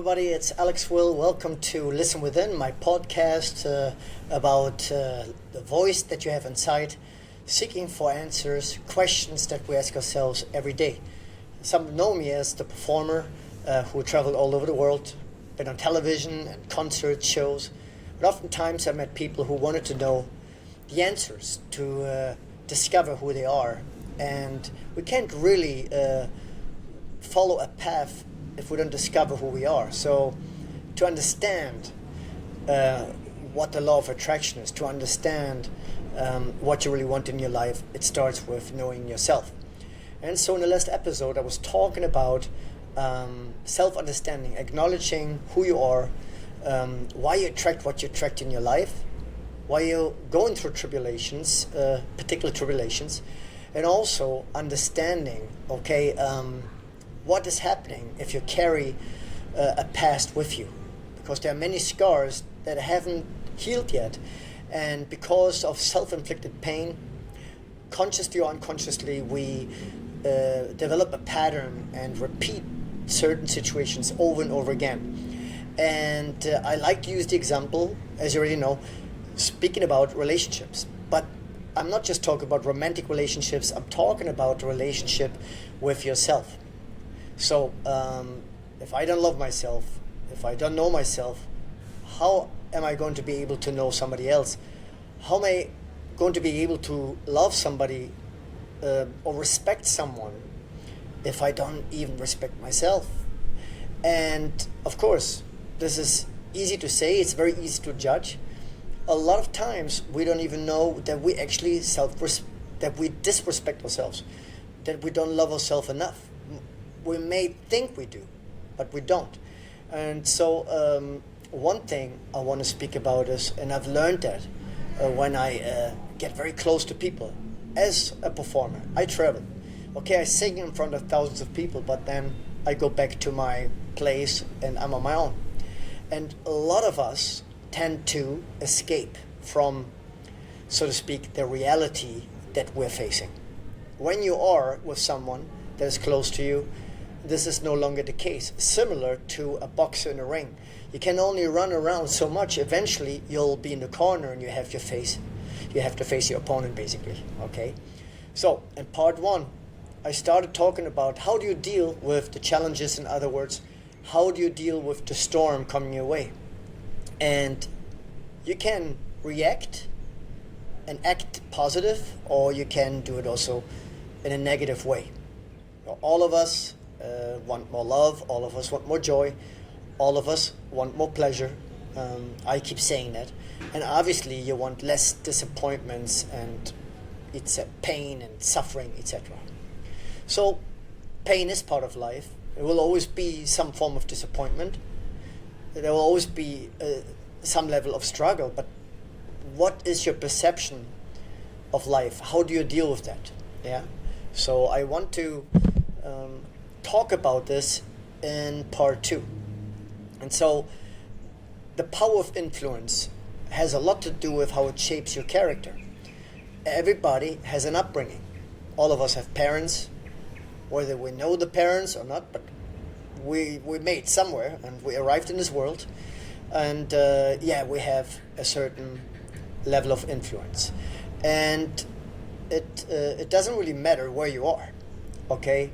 everybody. It's Alex Will. Welcome to Listen Within, my podcast about the voice that you have inside, seeking for answers, questions that we ask ourselves every day. Some know me as the performer who traveled all over the world, been on television and concert shows. But oftentimes I met people who wanted to know the answers to discover who they are. And we can't really follow a path if we don't discover who we are. So to understand what the law of attraction is, to understand what you really want in your life, it starts with knowing yourself. And so in the last episode I was talking about self-understanding, acknowledging who you are, why you attract what you attract in your life, why you're going through tribulations, particular tribulations, and also understanding, what is happening if you carry a past with you, because there are many scars that haven't healed yet, and because of self-inflicted pain, consciously or unconsciously, we develop a pattern and repeat certain situations over and over again. And I like to use the example, as you already know, speaking about relationships. But I'm not just talking about romantic relationships, I'm talking about the relationship with yourself. So if I don't love myself, if I don't know myself, how am I going to be able to know somebody else? How am I going to be able to love somebody or respect someone if I don't even respect myself? And of course, this is easy to say, it's very easy to judge. A lot of times we don't even know that we actually that we disrespect ourselves, that we don't love ourselves enough. We may think we do, but we don't. And so one thing I want to speak about is, and I've learned that when I get very close to people. As a performer, I travel. Okay, I sing in front of thousands of people, but then I go back to my place and I'm on my own. And a lot of us tend to escape from, so to speak, the reality that we're facing. When you are with someone that is close to you, this is no longer the case. Similar to a boxer in a ring. You can only run around so much. Eventually, you'll be in the corner and you have to face your opponent, basically. Okay? So, in part one, I started talking about how do you deal with the challenges. In other words, how do you deal with the storm coming your way? And you can react and act positive, or you can do it also in a negative way. All of us want more love, all of us want more joy, all of us want more pleasure. I keep saying that. And obviously you want less disappointments and it's pain and suffering, etc. So pain is part of life. There will always be some form of disappointment. There will always be some level of struggle. But what is your perception of life? How do you deal with that? Yeah. So I want to talk about this in part two. And so the power of influence has a lot to do with how it shapes your character. Everybody has an upbringing. All of us have parents, whether we know the parents or not, but we made somewhere and we arrived in this world. And we have a certain level of influence. And it doesn't really matter where you are. Okay?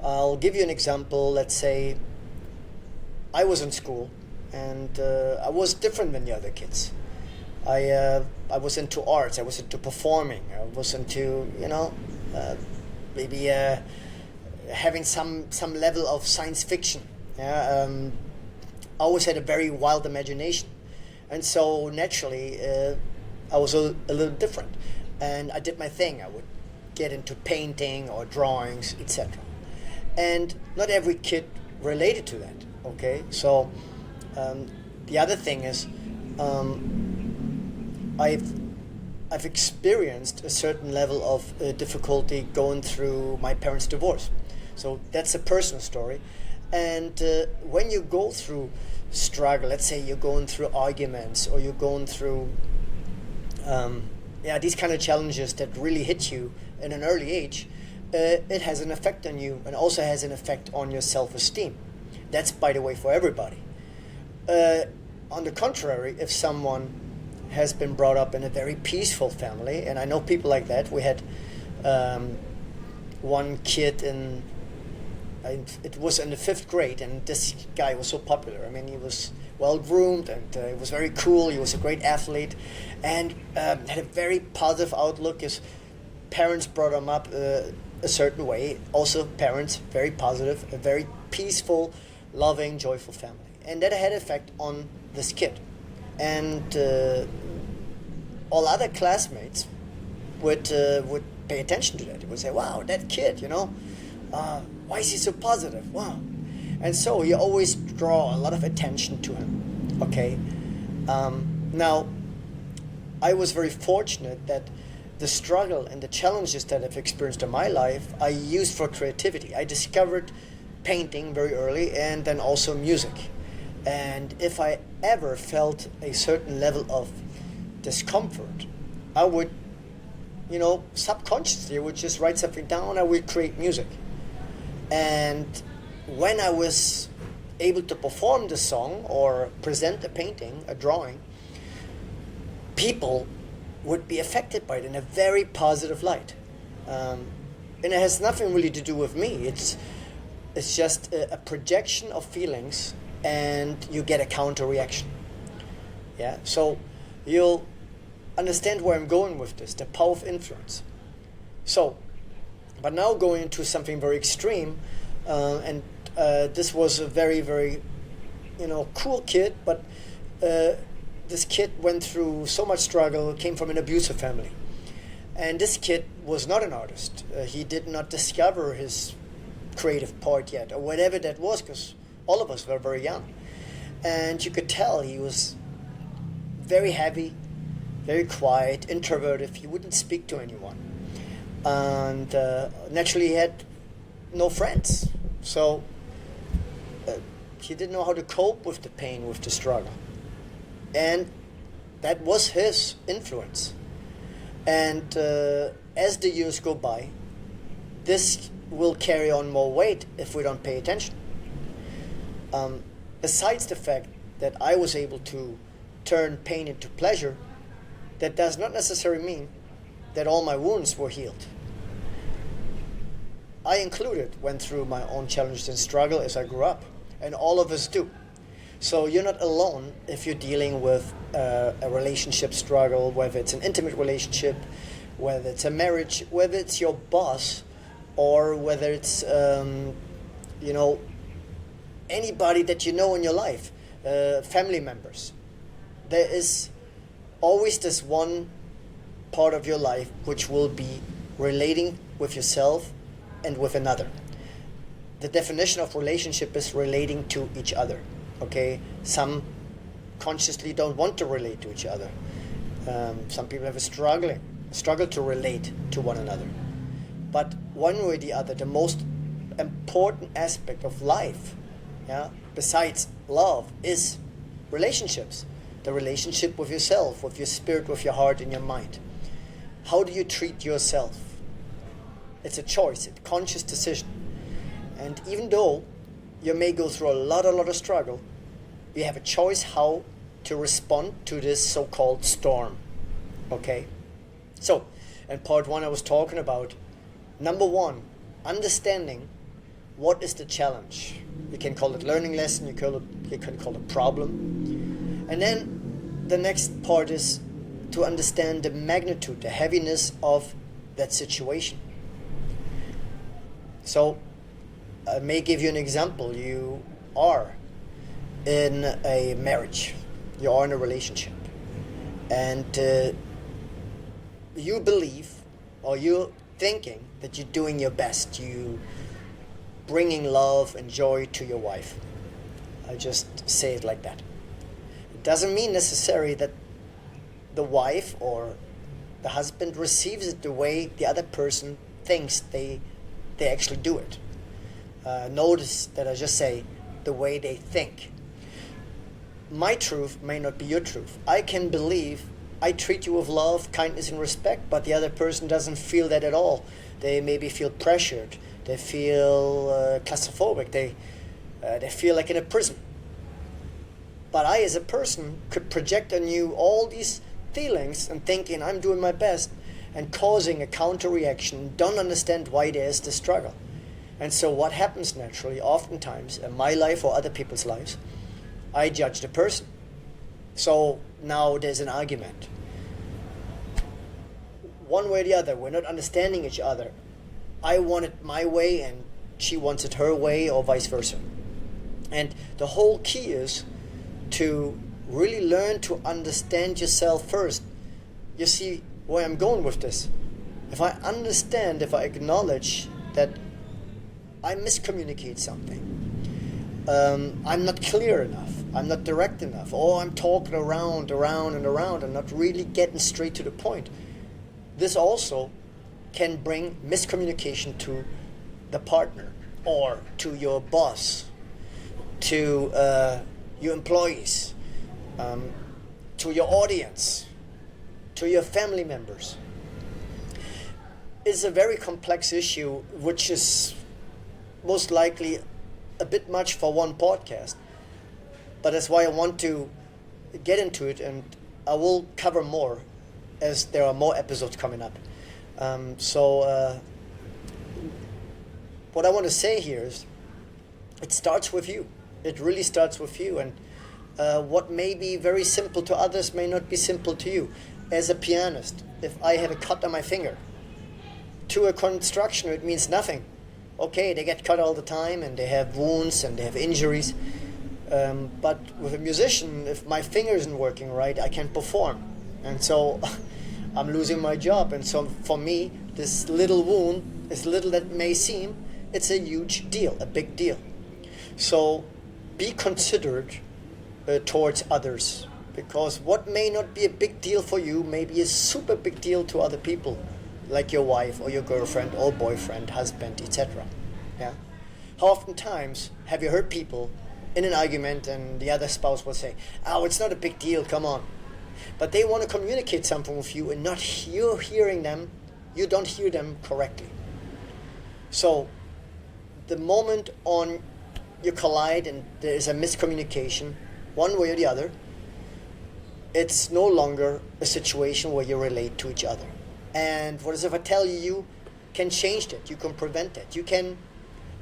I'll give you an example. Let's say I was in school and I was different than the other kids. I was into arts, I was into performing, I was into, maybe having some level of science fiction. I always had a very wild imagination. And so naturally I was a little different. And I did my thing. I would get into painting or drawings, etc. And not every kid related to that, okay? So the other thing is I've experienced a certain level of difficulty going through my parents' divorce. So that's a personal story. And when you go through struggle, let's say you're going through arguments or you're going through these kind of challenges that really hit you in an early age, it has an effect on you and also has an effect on your self-esteem. That's, by the way, for everybody. Uh, on the contrary, if someone has been brought up in a very peaceful family, and I know people like that. We had one kid it was in the 5th grade, and this guy was so popular. I mean, he was well groomed, and he was very cool. He was a great athlete, and had a very positive outlook. His parents brought him up a certain way. Also, parents very positive, a very peaceful, loving, joyful family, and that had effect on this kid. And all other classmates would pay attention to that. They would say, "Wow, that kid, why is he so positive? Wow!" And so you always draw a lot of attention to him. Okay. Now, I was very fortunate that the struggle and the challenges that I've experienced in my life, I used for creativity. I discovered painting very early, and then also music. And if I ever felt a certain level of discomfort, I would, subconsciously, I would just write something down. I would create music. And when I was able to perform the song or present a painting, a drawing, people would be affected by it in a very positive light. And it has nothing really to do with me. It's just a projection of feelings, and you get a counter reaction. Yeah, so you'll understand where I'm going with this, the power of influence. So, but now going into something very extreme, and this was a very, very, cool kid, but this kid went through so much struggle, came from an abusive family. And this kid was not an artist. He did not discover his creative part yet, or whatever that was, because all of us were very young. And you could tell he was very heavy, very quiet, introverted. He wouldn't speak to anyone. And naturally he had no friends. So he didn't know how to cope with the pain, with the struggle. And that was his influence. And as the years go by, this will carry on more weight if we don't pay attention. Besides the fact that I was able to turn pain into pleasure, that does not necessarily mean that all my wounds were healed. I included went through my own challenges and struggle as I grew up, and all of us do. So you're not alone if you're dealing with a relationship struggle, whether it's an intimate relationship, whether it's a marriage, whether it's your boss, or whether it's anybody that you know in your life, family members. There is always this one part of your life which will be relating with yourself and with another. The definition of relationship is relating to each other. Okay, some consciously don't want to relate to each other. Some people have a struggle to relate to one another. But one way or the other, the most important aspect of life, besides love, is relationships. The relationship with yourself, with your spirit, with your heart and your mind. How do you treat yourself? It's a choice, a conscious decision. And even though you may go through a lot of struggle, you have a choice how to respond to this so-called storm. Okay? So, in part 1 I was talking about, number 1, understanding what is the challenge. You can call it learning lesson, you can call it problem. And then the next part is to understand the magnitude, the heaviness of that situation. So, I may give you an example. You are in a marriage, you are in a relationship, and you believe, or you're thinking that you're doing your best, you bringing love and joy to your wife. I just say it like that. It doesn't mean necessarily that the wife or the husband receives it the way the other person thinks they actually do it. Notice that I just say the way they think. My truth may not be your truth. I can believe I treat you with love, kindness, and respect, but the other person doesn't feel that at all. They maybe feel pressured. They feel claustrophobic. They feel like in a prison. But I, as a person, could project on you all these feelings and thinking I'm doing my best and causing a counter reaction, don't understand why there is the struggle. And so what happens naturally, oftentimes, in my life or other people's lives, I judge the person. So now there's an argument. One way or the other, we're not understanding each other. I want it my way and she wants it her way, or vice versa. And the whole key is to really learn to understand yourself first. You see where I'm going with this. If I understand, if I acknowledge that I miscommunicate something, I'm not clear enough, I'm not direct enough, or I'm talking around and not really getting straight to the point. This also can bring miscommunication to the partner, or to your boss, to your employees, to your audience, to your family members. It's a very complex issue, which is most likely a bit much for one podcast. But that's why I want to get into it, and I will cover more as there are more episodes coming up. What I want to say here is it starts with you. It really starts with you. And what may be very simple to others may not be simple to you. As a pianist, if I had a cut on my finger, to a constructioner it means nothing. Okay, they get cut all the time and they have wounds and they have injuries. But with a musician, if my finger isn't working right, I can't perform. And so I'm losing my job. And so for me, this little wound, as little that may seem, it's a huge deal, a big deal. So be considerate towards others, because what may not be a big deal for you may be a super big deal to other people, like your wife or your girlfriend or boyfriend, husband, etc. Yeah. How oftentimes have you heard people in an argument and the other spouse will say, "Oh, it's not a big deal, come on." But they want to communicate something with you, and not you hearing them, you don't hear them correctly. So the moment you collide and there is a miscommunication, one way or the other, it's no longer a situation where you relate to each other. And what if I tell you, you can change that, you can prevent that, you can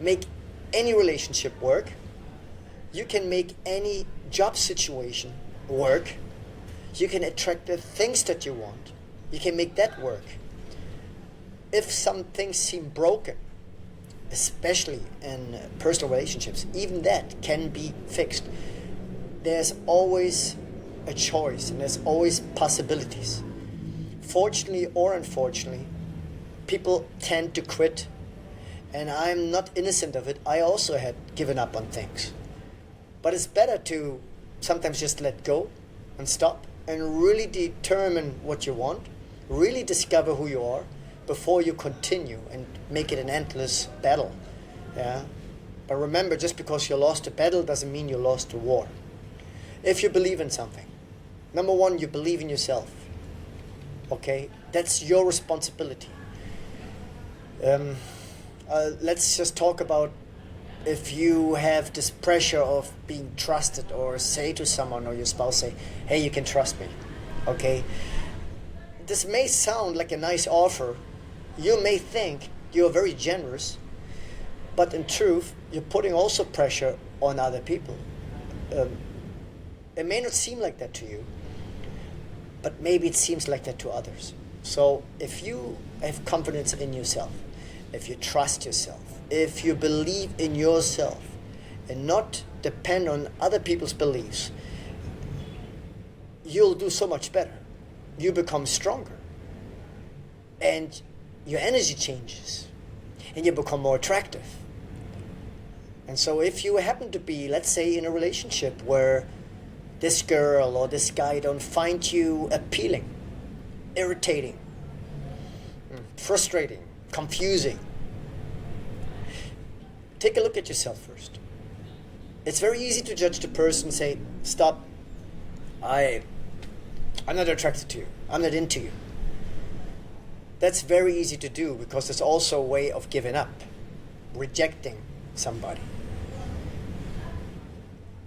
make any relationship work, you can make any job situation work, you can attract the things that you want, you can make that work. If some things seem broken, especially in personal relationships, even that can be fixed. There's always a choice and there's always possibilities. Fortunately or unfortunately, people tend to quit, and I'm not innocent of it. I also had given up on things. But it's better to sometimes just let go and stop and really determine what you want, really discover who you are before you continue and make it an endless battle. Yeah? But remember, just because you lost a battle doesn't mean you lost a war. If you believe in something, number one, you believe in yourself. Okay? That's your responsibility. Let's just talk about if you have this pressure of being trusted, or say to someone or your spouse, say, "Hey, you can trust me." Okay? This may sound like a nice offer. You may think you're very generous, but in truth, you're putting also pressure on other people. It may not seem like that to you, but maybe it seems like that to others. So if you have confidence in yourself, if you trust yourself, if you believe in yourself and not depend on other people's beliefs, you'll do so much better. You become stronger. And your energy changes. And you become more attractive. And so if you happen to be, let's say, in a relationship where this girl or this guy don't find you appealing, irritating, frustrating, confusing, take a look at yourself first. It's very easy to judge the person and say, "Stop, I'm not attracted to you, I'm not into you." That's very easy to do, because it's also a way of giving up, rejecting somebody.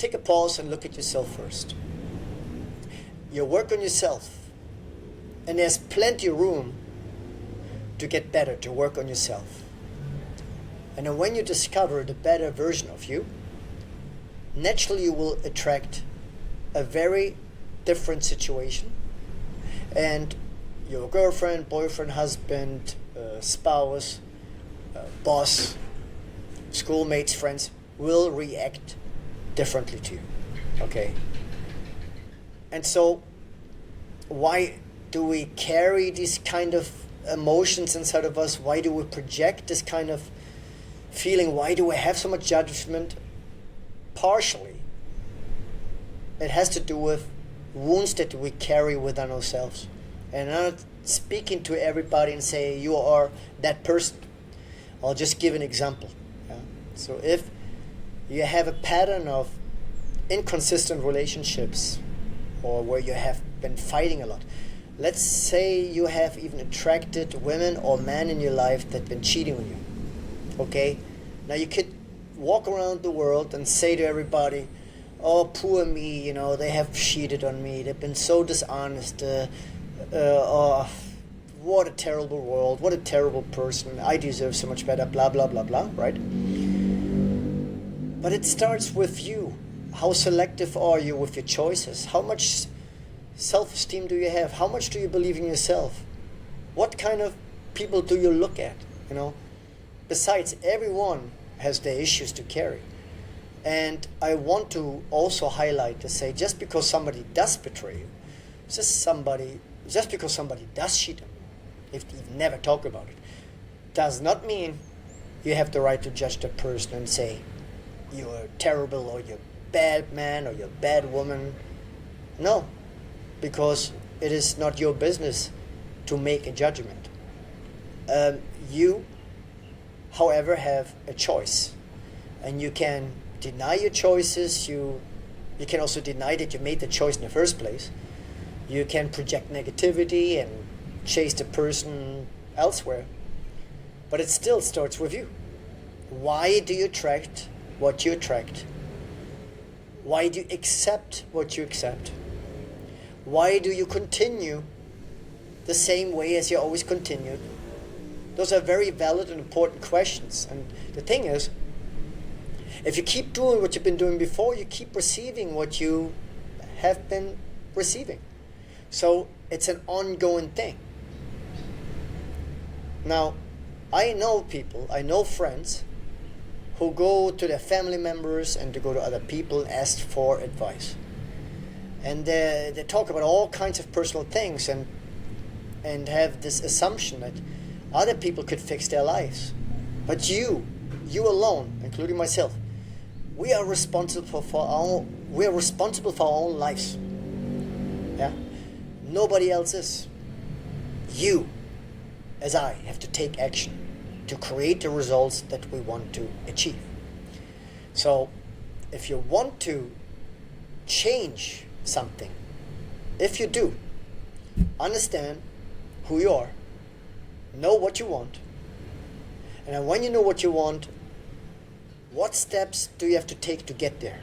take a pause and look at yourself first. You work on yourself, and there's plenty of room to get better, to work on yourself. And then when you discover the better version of you, naturally you will attract a very different situation, and your girlfriend, boyfriend, husband, spouse, boss, schoolmates, friends will react differently to you. Okay? And so why do we carry these kind of emotions inside of us? Why do we project this kind of feeling? Why do we have so much judgment? Partially, it has to do with wounds that we carry within ourselves. And I'm not speaking to everybody and say you are that person. I'll just give an example. Yeah? So if you have a pattern of inconsistent relationships, or where you have been fighting a lot, let's say you have even attracted women or men in your life that have been cheating on you. Okay? Now you could walk around the world and say to everybody, oh, poor me, they have cheated on me, they've been so dishonest, oh, what a terrible world, what a terrible person, I deserve so much better, blah, blah, blah, blah, right? But it starts with you. How selective are you with your choices? How much self-esteem do you have? How much do you believe in yourself? What kind of people do you look at? Besides, everyone has their issues to carry. And I want to also highlight to say, just because somebody does betray you, just because somebody does cheat on you, if you never talk about it, does not mean you have the right to judge the person and say you're terrible or you're bad man or you're bad woman. No, because it is not your business to make a judgment. You, however, have a choice, and you can deny your choices. You can also deny that you made the choice in the first place. You can project negativity and chase the person elsewhere, but it still starts with you. Why do you attract what you attract? Why do you accept what you accept? Why do you continue the same way as you always continued? Those are very valid and important questions. And the thing is, if you keep doing what you've been doing before, you keep receiving what you have been receiving. So it's an ongoing thing. Now, I know people, I know friends who go to their family members and to go to other people and ask for advice. And they talk about all kinds of personal things and have this assumption that other people could fix their lives. But you alone, including myself, we are responsible for our own lives. Yeah? Nobody else is. You, as I, have to take action to create the results that we want to achieve. So, if you want to change something, if you do, understand who you are, know what you want, and then when you know what you want, what steps do you have to take to get there?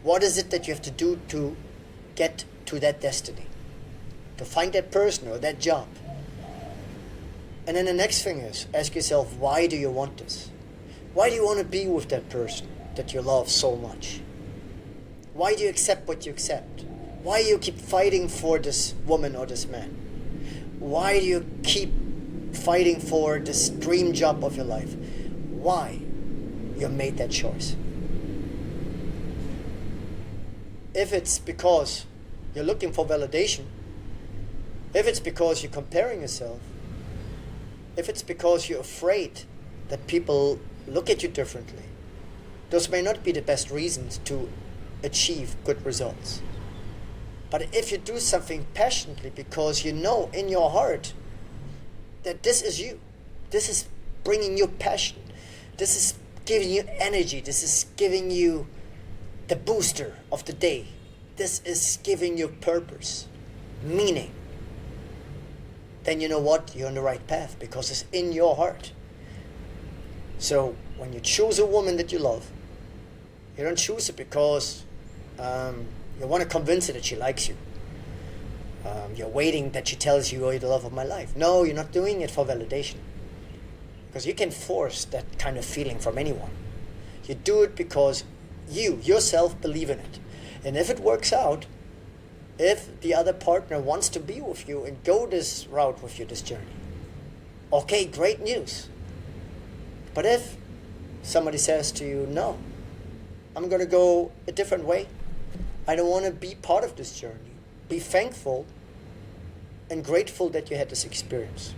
What is it that you have to do to get to that destiny? To find that person or that job? And then the next thing is, ask yourself, why do you want this? Why do you want to be with that person that you love so much? Why do you accept what you accept? Why do you keep fighting for this woman or this man? Why do you keep fighting for this dream job of your life? Why you made that choice? If it's because you're looking for validation, if it's because you're comparing yourself, if it's because you're afraid that people look at you differently, those may not be the best reasons to achieve good results. But if you do something passionately because you know in your heart that this is you, this is bringing you passion, this is giving you energy, this is giving you the booster of the day, this is giving you purpose, meaning, then you know what? You're on the right path because it's in your heart. So when you choose a woman that you love, You don't choose it because you want to convince her that she likes you. You're waiting that she tells you you're the love of my life. No, you're not doing it for validation. Because you can force that kind of feeling from anyone. You do it because you, yourself, believe in it. And if it works out, if the other partner wants to be with you and go this route with you, this journey, okay, great news. But if somebody says to you, no, I'm going to go a different way, I don't want to be part of this journey, be thankful and grateful that you had this experience.